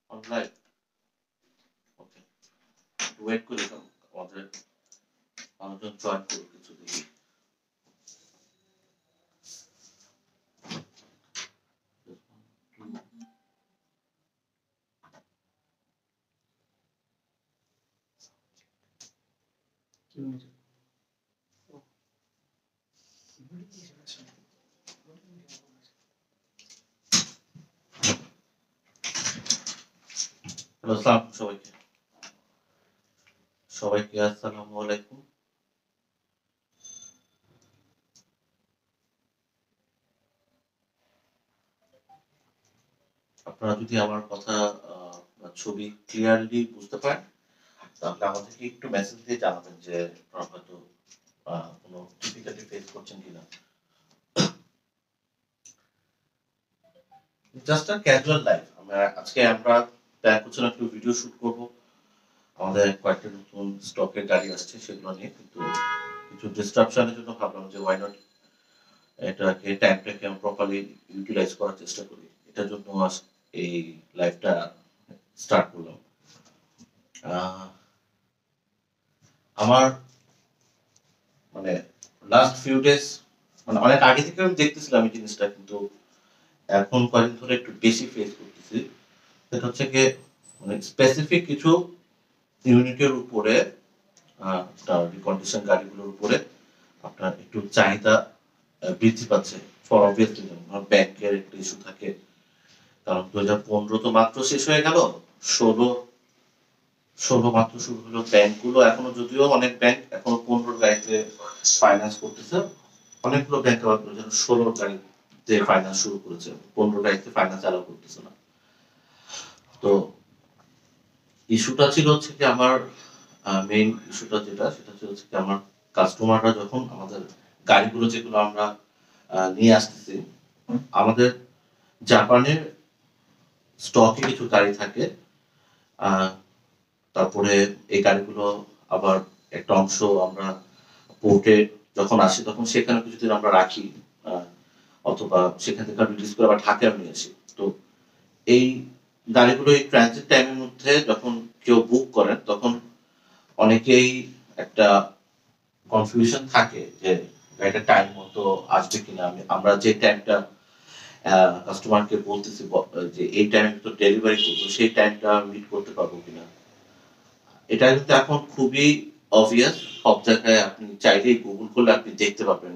Online okay wait করি আমাদের মানুষজন জয়েন করুক কিছু দেখি হ্যালো সালাম সবাইকে সবাইকে আসসালামু আলাইকুম আপনারা যদি আমার কথা ছবি ক্লিয়ারলি বুঝতে পারেন তাহলে আমাদেরকে একটু মেসেজ দিয়ে জানাবেন যে আপনারা হয়তো কোনো ডিফিকাল্টি ফেস করছেন কিনা জাস্ট আ ক্যাজুয়াল লাইফ আজকে আমরা প্ল্যান করছিলাম একটু ভিডিও শুট করব আমাদের কয়েকটা নতুন স্টকের গাড়ি আসছে সেগুলো নিয়ে কিন্তু কিছু ডিস্ট্রাকশনের জন্য ভাবলাম যে ওয়াই নট এটাকে টাইমটাকে আমি প্রপারলি ইউটিলাইজ করার চেষ্টা করি এটার জন্য এই লাইফটা স্টার্ট করলাম আমার মানে লাস্ট ফিউ ডেজ মানে অনেক আগে থেকে আমি দেখতেছিলাম এই জিনিসটা কিন্তু এখন কয়েকদিন ধরে একটু বেশি ফেস করতেছি সেটা হচ্ছে গিয়ে মানে স্পেসিফিক কিছু ইউনিটের উপরে রিকন্ডিশন গাড়িগুলোর উপরে আপনার একটু চাহিদা বৃদ্ধি পাচ্ছে ফর অবভিয়াস রিজন ব্যাংকের একটা ইস্যু থাকে কারণ 2015 তো মাত্র শেষ হয়ে গেল 16 মাত্র শুরু হলো ব্যাংকগুলো এখনো যদিও অনেক ব্যাংক এখনো 15 গাড়িতে ফাইন্যান্স করতেছে অনেকগুলো ব্যাংক আবার 2016 গাড়িতে ফাইন্যান্স শুরু করেছে 15 গাড়িতে ফাইন্যান্স অ্যালাউ করতেছে না তো ইস্যুটা ছিল হচ্ছে কি আমার মেইন ইস্যুটা যেটা সেটা হচ্ছে কি আমার কাস্টমাররা যখন আমাদের গাড়িগুলো যেগুলো আমরা নিয়ে আসতেছি আমাদের জাপানের স্টকে কিছু গাড়ি থাকে তারপরে এই গাড়িগুলো আবার একটা অংশ আমরা পোর্টে যখন আসি তখন সেখানে কিছুদিন আমরা রাখি অথবা সেখান থেকে রিলিজ করে আবার ঢাকায় নিয়ে আসি তো এই গাড়িগুলো এই ট্রানজিট টাইমের মধ্যে যখন কেউ বুক করেন তখন অনেকেই একটা কনফিউশন থাকে যে গাড়িটা টাইম মতো আসবে কিনা আমরা যে টাইমটা কাস্টমারকে বলতেছি যে এই টাইমে তো ডেলিভারি করবো সেই টাইমটা মিট করতে পারবো কিনা এটা কিন্তু এখন খুবই অবভিয়াস সব জায়গায় আপনি চাইলেই গুগল করলে আপনি দেখতে পাবেন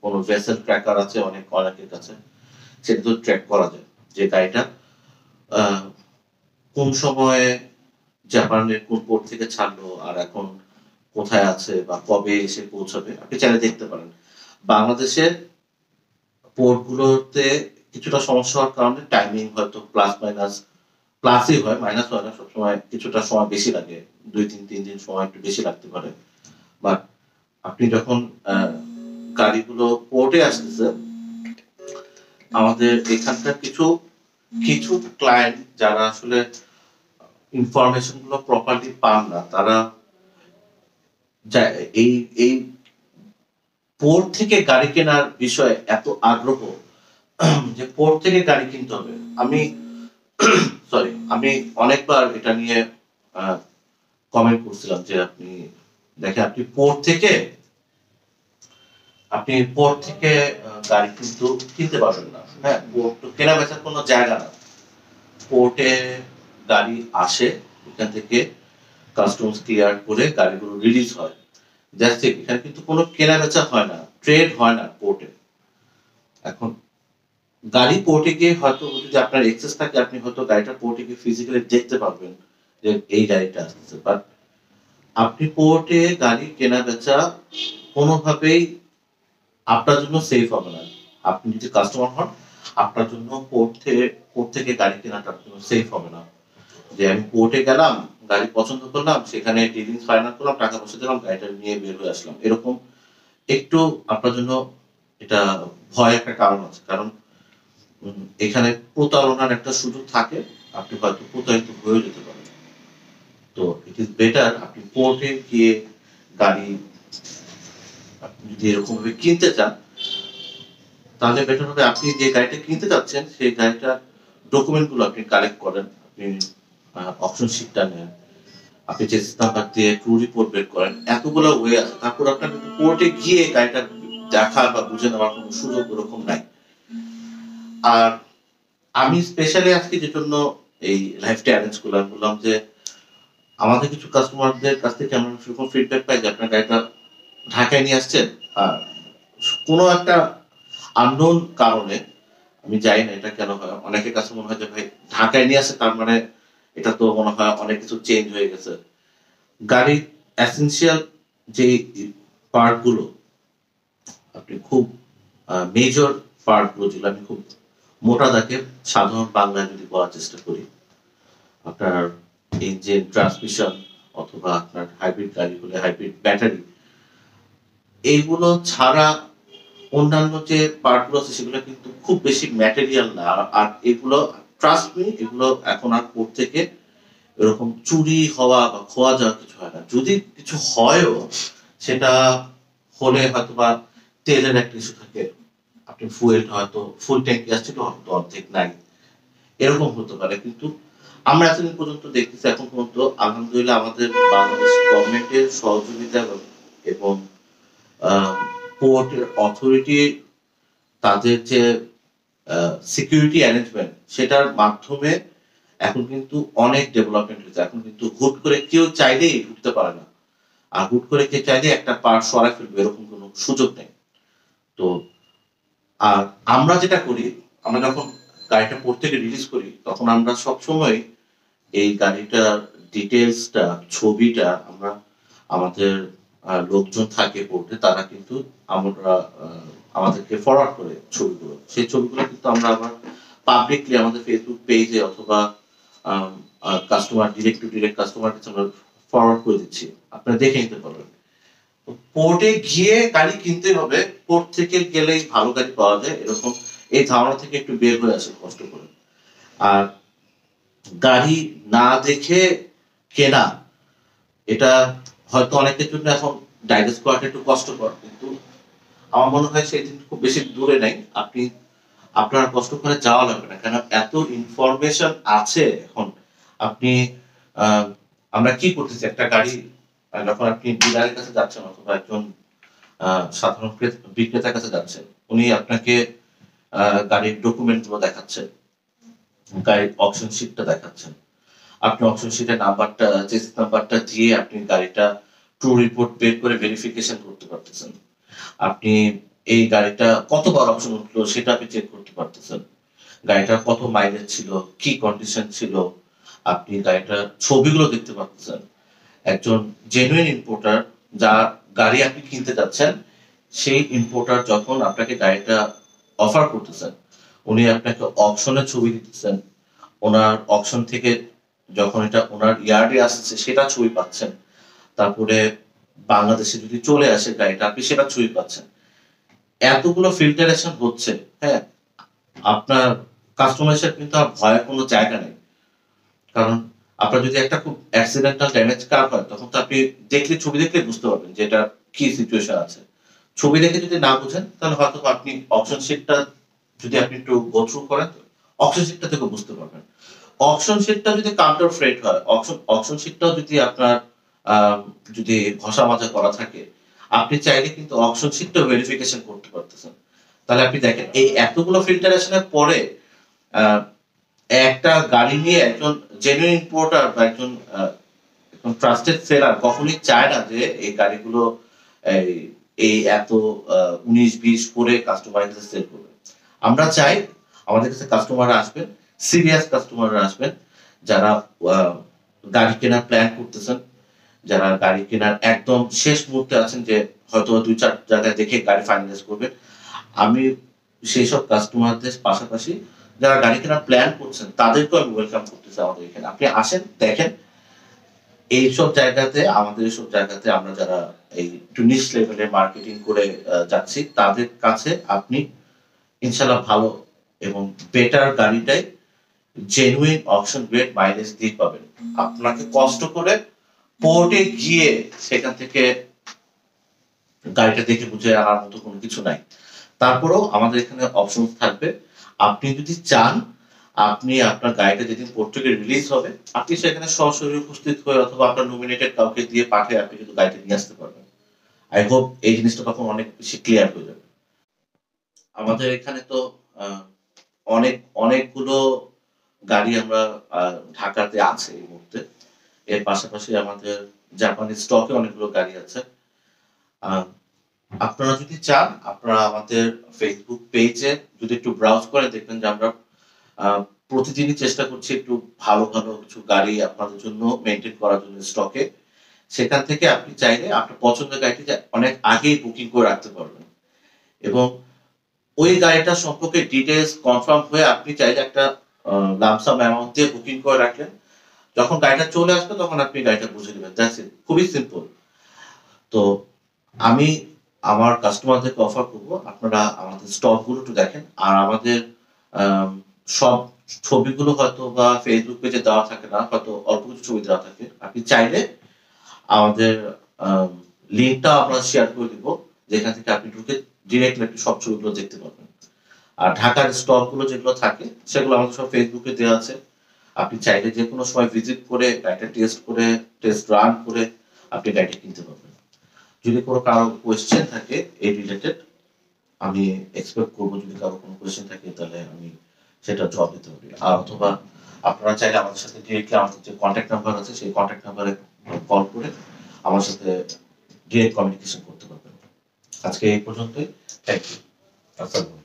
কোনো ভেসেল ট্র্যাকার আছে অনেকের কাছে সেটা তো ট্র্যাক করা যায় যে গাড়িটা কোন সময়ে জাপানের কোন পোর্ট থেকে ছাড়লো আর এখন কোথায় আছে বা কবে এসে পৌঁছাবে আপনি চাইলে দেখতে পারেন বাংলাদেশের পোর্টগুলোতে কিছুটা সমস্যা হওয়ার কারণে টাইমিং হয়তো প্লাসই হয় মাইনাস হয় না সবসময় কিছুটা সময় বেশি লাগে 2-3 দিন সময় একটু বেশি লাগতে পারে বাট আপনি যখন গাড়িগুলো পোর্টে আসতেছে আমাদের এখানকার কিছু কিছু ক্লায়েন্ট যারা আসলে ইনফরমেশন গুলো প্রপারলি পান না তারা এই এই পোর্ট থেকে গাড়ি কেনার বিষয়ে এত আগ্রহ যে পোর্ট থেকে গাড়ি কিনতে হবে আমি অনেকবার এটা নিয়ে কমেন্ট করছিলাম যে আপনি দেখেন আপনি পোর্ট থেকে গাড়ি কিন্তু কিনতে পারবেন না হ্যাঁ পোর্ট কেনা বেচার কোনো জায়গা না পোর্টে গাড়ি আসে এখান থেকে কাস্টমস ক্লিয়ার করে গাড়িগুলো রিলিজ হয় জাস্ট এখানে কিন্তু কোনো কেনা বেচা হয় না ট্রেড হয় না পোর্টে এখন গাড়ি পোর্টে গিয়ে হয়তো যদি আপনার এক্সেস থাকে আপনি হয়তো গাড়িটা পোর্টে গিয়ে ফিজিক্যালি দেখতে পারবেন যে এই গাড়িটা আসছে বাট আপনি পোর্টে গাড়ি কেনা বেচা কোনোভাবেই আপনার জন্য সেফ হবে না আপনি যদি কাস্টমার হন আপনার জন্য পোর্ট থেকে গাড়ি কেনাটা সেফ হবে না যে আমি পোর্টে গেলাম গাড়ি পছন্দ করলাম সেখানে ডিলিংস ফাইনাল করলাম টাকা পয়সা দিলাম গাড়িটা নিয়ে বের হয়ে আসলাম এরকম একটু আপনার জন্য এটা ভয় একটা কারণ আছে কারণ এখানে প্রতারণার একটা সুযোগ থাকে আপনি হয়তো প্রতারিত হয়ে যেতে পারেন তো ইট ইজ বেটার আপনি পোর্টে গিয়ে গাড়ি আপনি যদি এরকম ভাবে কিনতে চান তাহলে বেটার হবে আপনি যে গাড়িটা কিনতে চাচ্ছেন সেই গাড়িটার ডকুমেন্ট গুলো আপনি কালেক্ট করেন আপনি অপশন শিটটা নেন, আপনি চেসিস নাম্বার দিয়ে ট্রু রিপোর্ট বের করেন, এতগুলো ওয়ে আছে। তারপর আপনার কিন্তু কোর্টে গিয়ে গাড়িটা দেখা বা বুঝে নেওয়ার কোনো সুযোগ ওরকম নাই। আর আমি স্পেশালি আজকে যে জন্য এই লাইভটা অ্যারেঞ্জ করলাম, বললাম যে আমাদের কিছু কাস্টমারদের কাছ থেকে আমরা সেরকম ফিডব্যাক পাই যে আপনার গাড়িটা ঢাকায় নিয়ে আসছেন, আর কোনো একটা আননোন কারণে, আমি জানি না এটা কেন হয়, অনেকের কাছে মনে হয় যে ভাই ঢাকায় নিয়ে আসে তার মানে এটা তো মনে হয় অনেক কিছু চেঞ্জ হয়ে গেছে। গাড়ির এসেনশিয়াল যে পার্ট গুলো, আপনি খুব মেজর পার্ট গুলো যেগুলো আমি খুব মোটা দাগে সাধারণ বাংলায় যদি বলার চেষ্টা করি, আপনার ইঞ্জিন, ট্রান্সমিশন, অথবা আপনার হাইব্রিড গাড়ি হলে হাইব্রিড ব্যাটারি, এইগুলো ছাড়া অন্যান্য যে পার্টগুলো আছে সেগুলো কিন্তু খুব বেশি ম্যাটেরিয়াল না। আর এগুলো ট্রাস্ট মি, এগুলো এখন আর কোর্ট থেকে এরকম চুরি হওয়া বা খোয়া যাওয়া কিছু হয় না। যদি কিছু হয়ও, সেটা হলে হয়তো বা তেলের একটা ইস্যু থাকে, আপনি ফুয়েল হয়তো ফুল ট্যাঙ্কি আসছিল হয়তো অর্ধেক নাই, এরকম হতে পারে। কিন্তু আমরা এতদিন পর্যন্ত দেখতেছি এখন পর্যন্ত আলহামদুলিল্লাহ আমাদের বাংলাদেশ গভর্নমেন্টের সহযোগিতা এবং পোর্ট অথরিটি তাদের যে সিকিউরিটি অ্যারেঞ্জমেন্ট, সেটার মাধ্যমে এখন কিন্তু অনেক ডেভেলপমেন্ট হয়েছে। এখন কিন্তু হুট করে কেউ চাইলেই ঢুকতে পারে না, আর হুট করে কেউ চাইলে একটা পার্ট সরাই ফেলবে এরকম কোনো সুযোগ নেই। তো আর আমরা যেটা করি, আমরা যখন গাড়িটা পোর্ট থেকে রিলিজ করি তখন আমরা সবসময় এই গাড়িটার ডিটেলসটা, ছবিটা আমরা আমাদের লোকজন থাকে পোর্টে, তারা কিন্তু আমরা আমাদেরকে ফরওয়ার্ড করে ছবিগুলো, সেই ছবিগুলো কিন্তু আমরা আবার পাবলিকলি আমাদের ফেসবুক পেজে অথবা customer direct to direct customer কাছে আমরা ফরওয়ার্ড করে দিচ্ছি, আপনারা দেখে নিতে পারবেন। পোর্টে গিয়ে গাড়ি কিনতে হবে, পোর্ট থেকে গেলেই ভালো গাড়ি পাওয়া যায়, এরকম এই ধারণা থেকে একটু বের হয়ে আসে কষ্ট করে। আর গাড়ি না দেখে কেনা, এটা হয়তো অনেকের জন্য এখন ডাইজেস্ট করাটা একটু কষ্টকর, কিন্তু আমার মনে হয় সেই দিন খুব বেশি দূরে নাই। আপনি আপনার কষ্ট করে যাওয়া লাগবে না, কারণ এত ইনফরমেশন আছে এখন। আপনি আমরা কি করতেছি, একটা গাড়ি যখন আপনি ডিলারের কাছে যাচ্ছেন অথবা একজন সাধারণ বিক্রেতার কাছে যাচ্ছেন, উনি আপনাকে গাড়ির ডকুমেন্ট গুলো দেখাচ্ছেন, গাড়ির অপশন শিটটা দেখাচ্ছেন, আপনি অপশন শিটের নাম্বারটা, চেসিস নাম্বারটা দিয়ে আপনি গাড়িটা ট্রু রিপোর্ট বের করে ভেরিফিকেশন করতে পারতেছেন। আপনি এই গাড়িটা কতবার অপশন উঠলো সেটা আপনি চেক করতে পারতেছেন, গাড়িটা কত মাইলেজ ছিল, কি কন্ডিশন ছিল, আপনি গাড়িটার ছবিগুলো দেখতে পাচ্ছেন। একজন জেনুইন ইম্পোর্টার, যার গাড়ি আপনি কিনতে যাচ্ছেন, সেই ইম্পোর্টার যখন আপনাকে গাড়িটা অফার করতেছেন, উনি আপনাকে অপশনের ছবি দিতেছেন, ওনার অপশন থেকে যখন এটা ওনার ইয়ার্ডে আসছে সেটা ছবি পাচ্ছেন, তারপরে বাংলাদেশে যদি চলে আসে গাড়িটা আপনি সেটা ছবি পাচ্ছেন। এতগুলো ফিল্টারেশন হচ্ছে, হ্যাঁ, আপনার কাস্টমাইজের কিন্তু আর ভয়ের কোনো জায়গা নেই। কারণ আপনার যদি একটা খুব অ্যাক্সিডেন্টাল ড্যামেজ কার হয়, তখন তো আপনি দেখলে, ছবি দেখলে বুঝতে পারবেন যে এটা কি সিচুয়েশন আছে। ছবি দেখে যদি না বুঝেন তাহলে হয়তো আপনি অপশন শিটটা যদি আপনি একটু গো থ্রু করেন, অপশন শিটটা থেকে বুঝতে পারবেন। অপশন শিটটা যদি কাউন্টার ফ্রেট হয়, অপশন শিটটাও যদি আপনার যদি ঘষা মাজা করা থাকে, আপনি চাইলে কিন্তু অপশন শিটটা ভেরিফিকেশন করতে পারতেছেন। তাহলে আপনি দেখেন এই এতগুলো ফিল্টারেশনের পরে একটা গাড়ি নিয়ে একজন জেনুইন ইম্পোর্টার বা একজন ট্রাস্টেড সেলার কখনোই চায় না যে এই গাড়িগুলো এই এত 19-20 করে কাস্টমারকে সেল করবে। আমরা চাই আমাদের কাছে কাস্টমাররা আসবেন, সিরিয়াস কাস্টমাররা আসবেন, যারা গাড়ি কেনার প্ল্যান করতেছেন, যারা গাড়ি কেনার একদম শেষ মুহূর্তে আছেন, যে হয়তো 2-4 জায়গায় দেখে গাড়ি ফাইনালাইজ করবেন। আমি সেই সব কাস্টমারদের পাশাপাশি যারা গাড়ি কেনার প্ল্যান করছেন তাদেরকেও আমি ওয়েলকাম করতেছি আমাদের এখানে। আপনি আসেন, দেখেন এইসব জায়গাতে, আমাদের এইসব জায়গাতে আমরা যারা এই একটু নিচ লেভেলে মার্কেটিং করে যাচ্ছি, তাদের কাছে আপনি ইনশাল্লাহ ভালো এবং বেটার গাড়িটাই জেনুইন অপশন গ্রেড মাইলেজ দিয়ে পাবেন। আপনাকে কষ্ট করে পোর্টে গিয়ে সেখান থেকে গাড়িটা দেখে বুঝে আনার মতো কোনো কিছু নাই। তারপরেও আমাদের এখানে অপশন থাকবে, আপনি যদি চান আপনি আপনার গাড়িটা যেদিন কোর্ট থেকে রিলিজ হবে, আপনি সেখানে সরাসরি উপস্থিত হয়ে অথবা আপনার নমিনেটেড কাউকে দিয়ে পাঠিয়ে আপনি কিন্তু গাড়িটা নিয়ে আসতে পারবেন। আই হোপ এই জিনিসটা তখন অনেক বেশি ক্লিয়ার হয়ে যাবে। আমাদের এখানে তো আহ, অনেকগুলো গাড়ি আমরা ঢাকাতে আছে এই মুহূর্তে। এর পাশাপাশি আমাদের জাপানি স্টকে অনেকগুলো গাড়ি আছে। আহ, আপনারা যদি চান আপনারা আমাদের ফেসবুক পেজে যদি একটু ব্রাউজ করে দেখবেন যে আমরা আহ, প্রতিদিনই চেষ্টা করছি একটু ভালো ভালো কিছু গাড়ি আপনাদের জন্য মেনটেন করার জন্য স্টকে। সেখান থেকে আপনি চাইলে আপনার পছন্দের গাড়িটি অনেক আগেই বুকিং করে রাখতে পারবেন এবং ওই গাড়িটা সম্পর্কে ডিটেলস কনফার্ম হয়ে আপনি চাইলে একটা লামসাম অ্যামাউন্ট দিয়ে বুকিং করে রাখলেন। যখন গাড়িটা চলে আসবে তখন আপনি গাড়িটা বুঝে নেবেন, দ্যাটস ইট, খুবই সিম্পল। তো আমি আমার কাস্টমারদেরকে অফার করব আপনারা আমাদের স্টকগুলো একটু দেখেন আর আমাদের আম, সব ছবিগুলো হয়তো বা ফেসবুক পেজে দেওয়া থাকে না, হয়তো অল্প কিছু ছবি দেওয়া থাকে। আপনি চাইলে আমাদের লিঙ্কটা আমরা শেয়ার করে দিব, যেখান থেকে আপনি ঢুকে ডিরেক্টলি একটু সব ছবিগুলো দেখতে পারবেন। আর ঢাকার স্টকগুলো যেগুলো থাকে সেগুলো আমাদের সব ফেসবুকে দেওয়া আছে। আপনি চাইলে যে কোনো সময় ভিজিট করে গাড়িটা টেস্ট রান করে আপনি গাড়িটা কিনতে পারবেন। যদি কোনো কারো কোয়েশ্চেন থাকে এই রিলেটেড, আমি এক্সপেক্ট করবো যদি কারো কোনো কোয়েশ্চেন থাকে তাহলে আমি সেটা জবাব দিতে পারি। আর অথবা আপনারা চাইলে আমাদের সাথে ডিরেক্টলি আমাদের যে কন্ট্যাক্ট নাম্বার আছে সেই কন্ট্যাক্ট নাম্বারে কল করে আমার সাথে ডিরেক্ট কমিউনিকেশন করতে পারবেন। আজকে এই পর্যন্তই। Thank you. আসসালামু আলাইকুম।